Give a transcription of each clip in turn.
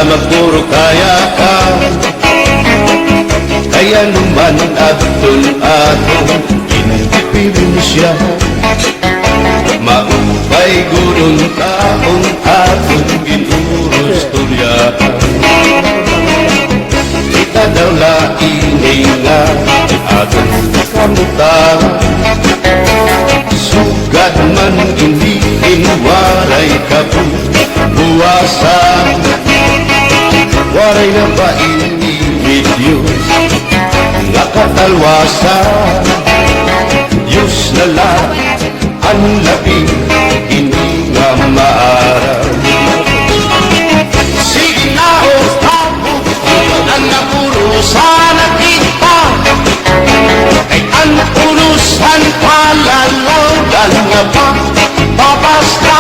magpuro kaya ka. Kaya naman atol atong inipipin siya, maupay gurong taong atong ginuros tulya. Kita daw lainay nga atong kamutan, sugad man hindi inwaray kabuwasan. Waray na ba Diyos nga katalwasan, Diyos na lang ang labing hindi nga maaraw. Sige na o tabo ang napurusan na kita, kay ang purusan palalawdan nga pa papasta.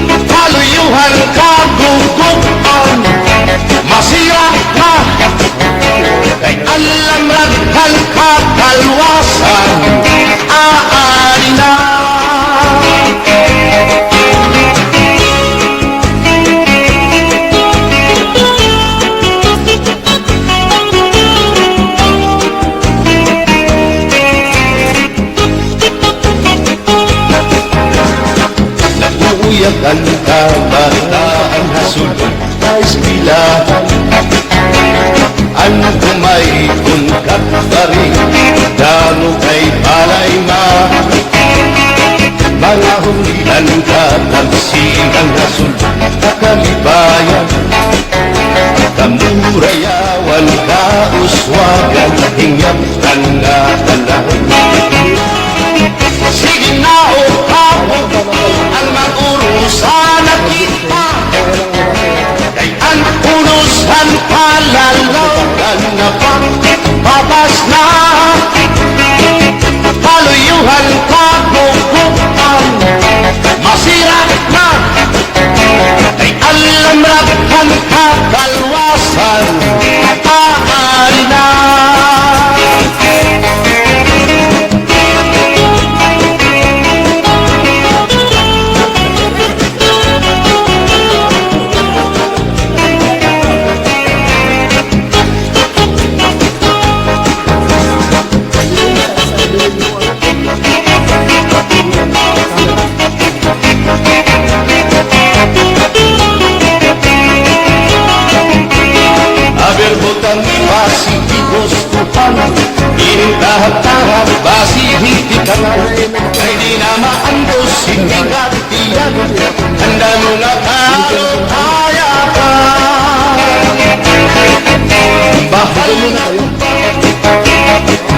Kaluyuhan kagugupan, masira na, kay alam raghang kakalwasan, aari na. Naguuyakan ka bataan hasulog na eskwelahan, ang kumaikon katari damo kay palay ma. Mga hulihan ka tagsilang hasulog na kalibayan, kamurayawan ka uswagan, hingyap ka nga talang. Sige na o kapo ang mag-urusan na kita, kay ang urusan palalawgan na pang babas na. Kaluyuhan kagugupan, masira na, kay alam raghang kakalwasan, aari na. Berbutan basi gustuhan, inintahap-tahap basi hitikangan, kay di na maandos hindi katiyan, handa mo nga talo kaya ka.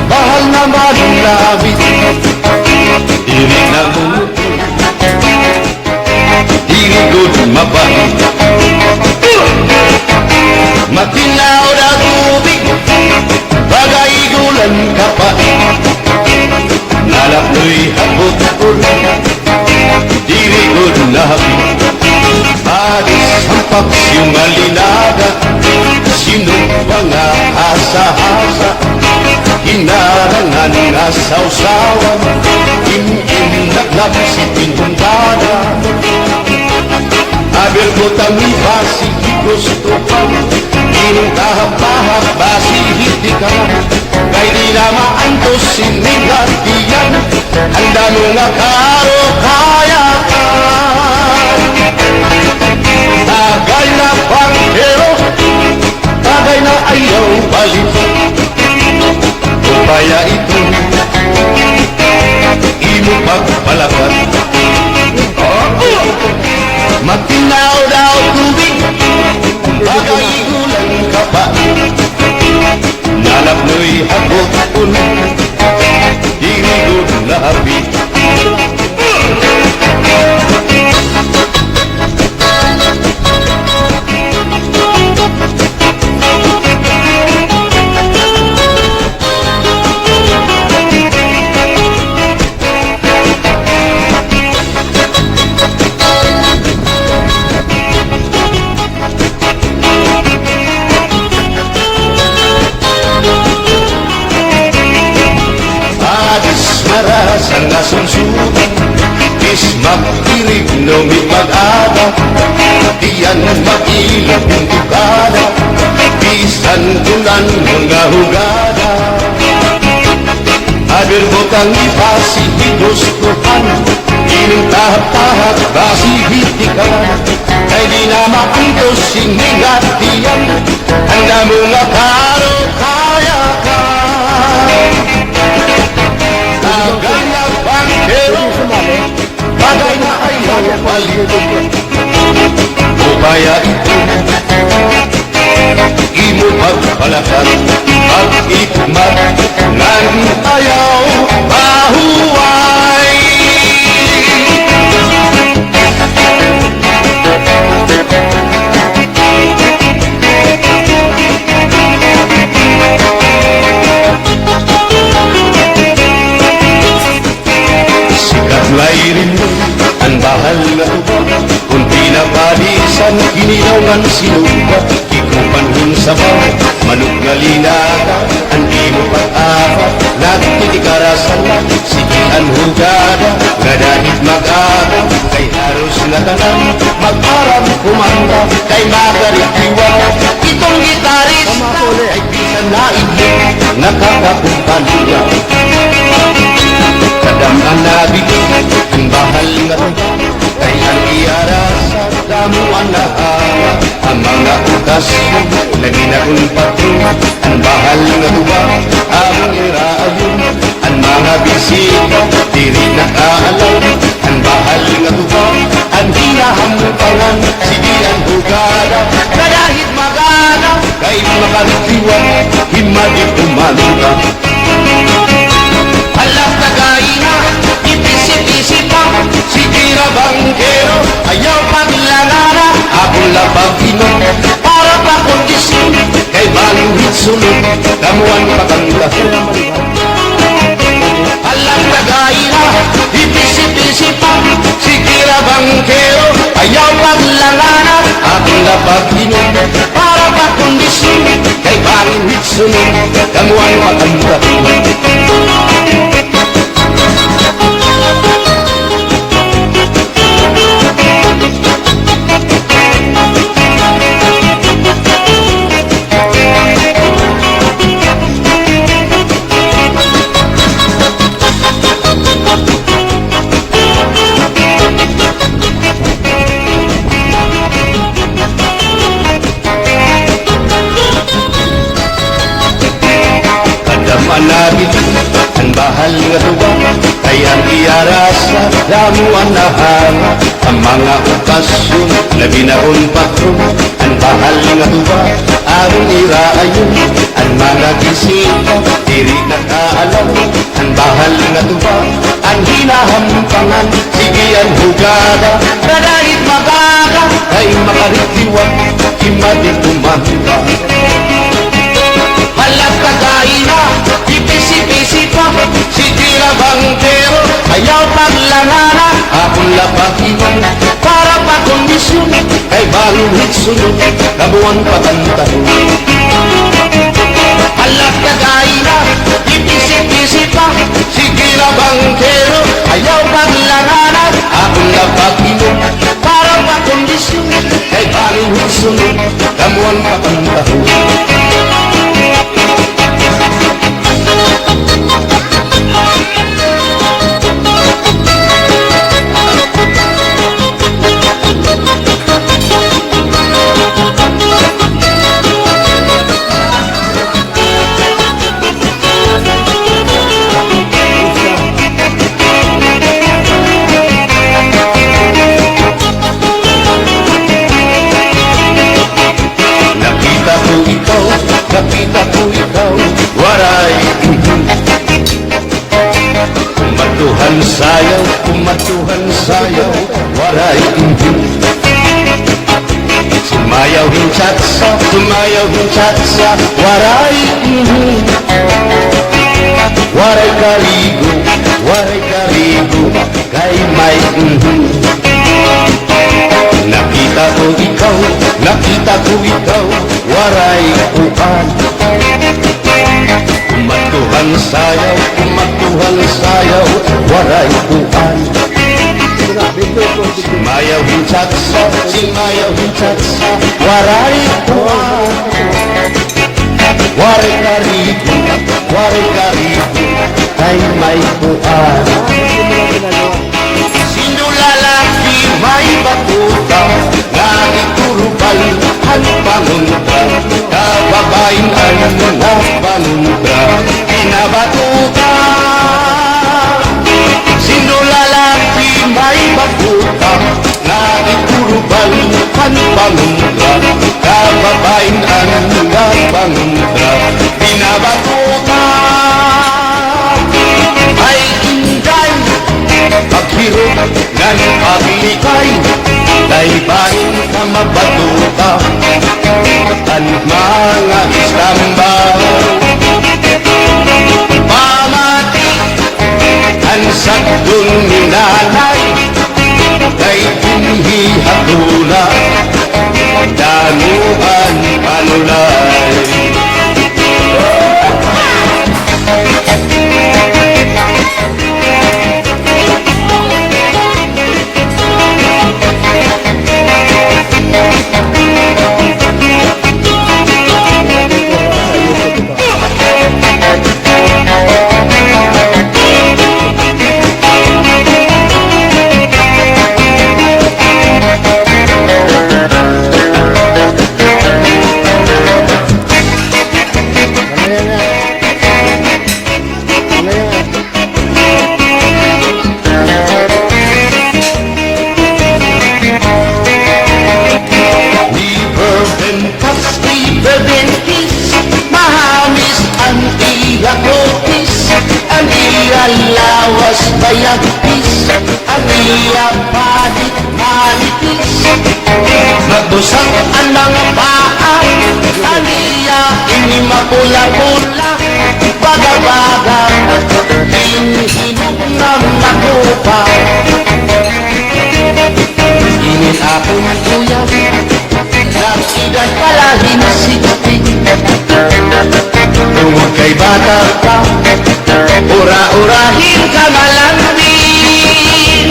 Bahal naman ang labit, diri na bumuto, diri good mabahit. Matinaw na tubig, bagay gulan ka pa, nalapnoy hapot-hapot, dirigod na hapit. Adis hampak siyong alinaga, sino pa nga hasa-hasa, hinarangan nga sausawan, in-in-naglap si pinuntada. Aber ko tami basi gusto pa, inintahap-tahap basi hitikan, kay di na maantos sinigatiyan, handa mo nga karo kaya ka. Tagay na pangkero, tagay na ayaw balik, upaya ito imo pagpalakan. Matinaw daw tubig, bagay gulan ka pa, nalapnoy hapon, dirigod na hapit. Sang kang ipasihinustuhan, ining tahap-tahap basihitikan, kay di na maantos sinigatiyan, handa mo nga karo kaya ka. Naganap ang pero, bagay na ayaw paligid, o kaya ito, imo pagpalakan, pag-ikmat, ng ayaw mahuway. Sikat layrin mo, ang bahal nga tuba, kung pinapalisan, kinilawan sinuba, ikupanhon sa baw, manok nga linata, andi mo pag-apa, nagtitikarasan lang, sigian hugada, nga dahit mag-aga, kay haros na tanan, mag-aram kumanda, kay magaritiwa, itong gitarista, ay bisan na inyo, nakakakumpanya. Kadang ang nabigay, ang bahal nga tuba, kay ang iarasa, damo ang nahawa, ang mga okasyon, lagi na kong patron, ang bahal nga tuba, ang iraayon, ang mga bisita, diri na kaalam, ang bahal nga tuba, ang hinahamutangan, sige ang hugada, kadahit magana, kay makaritiwa, himadi kumanta. Alam na gaina, ipisi-pisi pa, sige na bangkero, ayaw paglangara, akong labagino, para pa kondisyon, kay baluhit sunod, damuan patanda. Alam na gaina, ipisi-pisi pa, sige na bangkero, ayaw paglangara, akong labagino, para pa kondisyon, kay baluhit sunod, damuan patanda. Manabit, ang bahal nga tuba, kay ang iarasa, damo ang nahanga, ang mga okasyon, labi na kong patron, ang bahal nga tuba, ang iraayon, ang mga bisita, diri na kaalam, ang bahal nga tuba, ang hinahampangan, sige ang hugada, kadahit magaga, kay makaritiwa, imadi kumanta. Alam ka gaina, ipisi-pisi pa, sige na bangkero, ayaw paglangana, akong lapakiwan, para pa kondisyon, kay baluhit sunod, kabuan patanta. Alam ka gaina, ipisi-pisi pa, sige na bangkero, ayaw paglangana, akong lapakiwan, para pa kondisyon, kay baluhit sunod, kabuan patanta. Nakita ko ikaw, waray kumatuhan sayaw, waray sumayaw hinchatsa, waray waray karigo, kay may nakita ko ikaw, waray upan, kumatuhan sayaw, waray upan. Sumayaw hinchatsa, waray upan, waray karigo, kay ay may buwan. Sino lalaki may batuta, nga iturubal ang pangunta, kababain ang mga pangunta, pinabatuta. Sino lalaki may batuta, nga iturubal ang pangunta, kababain ang mga pangunta, pinabatuta. Ay inday paghirap ng paglikay, daybain ka mabatuta ang mga istambaw. Pamati ang sagdong ni nanay, kay inhihatula danuan panulay. Lawas bayagpis, ang iya palit manipis, nagbusak ang mga paa, ang iya inimapula-pula, baga-baga, hinihinog ng nakupa. Inin akong kuya, nag-idan pala hinsitik, tungod kay bata ka, ura-urahin ka malambing,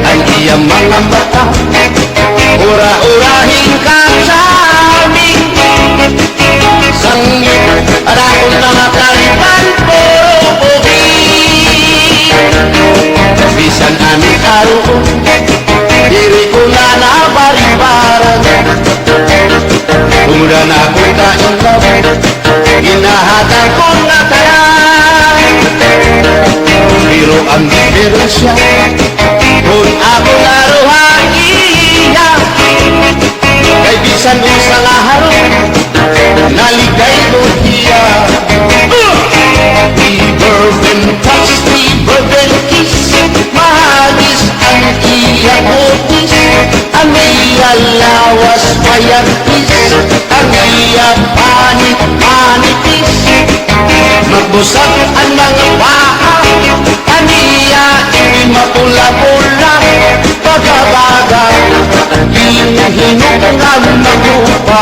ang iyang mga mata, ura-urahin ka sa aming sanggit, arakon mga karipan, puro bugi. Bisan aming karoon, diri ko na nabaribaran, umulan akong kainlaw, ginahatan ko na kaya. Pero ang diferensya, kung ako naruhan iya, kay bisan usang aharong, naligay ko iya. Iberben touch, iberben kiss, mahagis ang iya kutis, ang iya lawas payagis, ang iya panit-panitis, magbusag ang mga paa, aniya inimapula-pula, baga-baga, hinihinog ang nagupa.